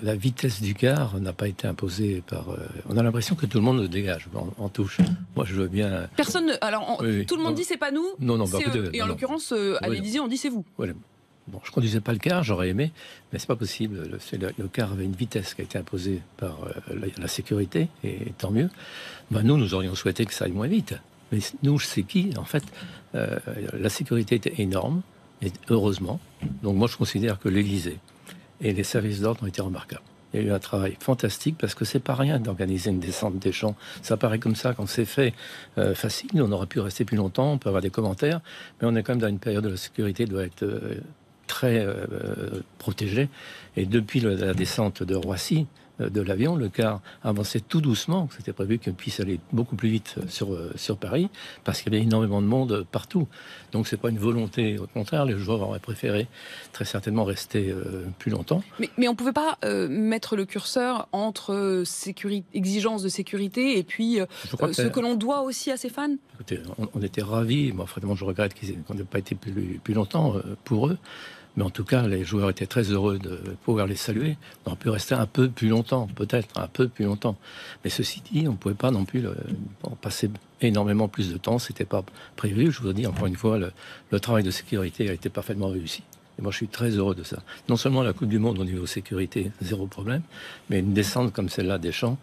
la vitesse du car n'a pas été imposée par... on a l'impression que tout le monde le dégage en touche. Moi, je veux bien... Personne... Alors, Oui, tout le monde non, dit c'est pas nous, non, bah, c'est écoutez, eux. Et en non, l'occurrence, à oui, l'Élysée, on dit c'est vous. voilà. Bon, je conduisais pas le car, j'aurais aimé, mais c'est pas possible. Le car avait une vitesse qui a été imposée par la sécurité, et tant mieux. Ben, nous aurions souhaité que ça aille moins vite. Mais nous, c'est qui? En fait, la sécurité était énorme, et heureusement. Donc moi, je considère que l'Élysée et les services d'ordre ont été remarquables. Il y a eu un travail fantastique parce que c'est pas rien d'organiser une descente des champs. Ça paraît comme ça quand c'est fait facile. On aurait pu rester plus longtemps, on peut avoir des commentaires, mais on est quand même dans une période où la sécurité doit être très protégée. Et depuis la descente de Roissy, de l'avion, le car avançait tout doucement. C'était prévu qu'il puisse aller beaucoup plus vite sur Paris, parce qu'il y avait énormément de monde partout. Donc c'est pas une volonté, au contraire, les joueurs auraient préféré très certainement rester plus longtemps. Mais on ne pouvait pas mettre le curseur entre exigence de sécurité et puis ce que l'on doit aussi à ses fans. Écoutez, on était ravis. Moi, vraiment, je regrette qu'on n'ait pas été plus longtemps pour eux. Mais en tout cas, les joueurs étaient très heureux de pouvoir les saluer. On aurait pu rester un peu plus longtemps, peut-être un peu plus longtemps. Mais ceci dit, on ne pouvait pas non plus passer énormément plus de temps. C'était pas prévu. Je vous dis encore une fois, le travail de sécurité a été parfaitement réussi. Et moi, je suis très heureux de ça. Non seulement la Coupe du Monde au niveau sécurité, zéro problème, mais une descente comme celle-là des champs,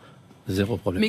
zéro problème.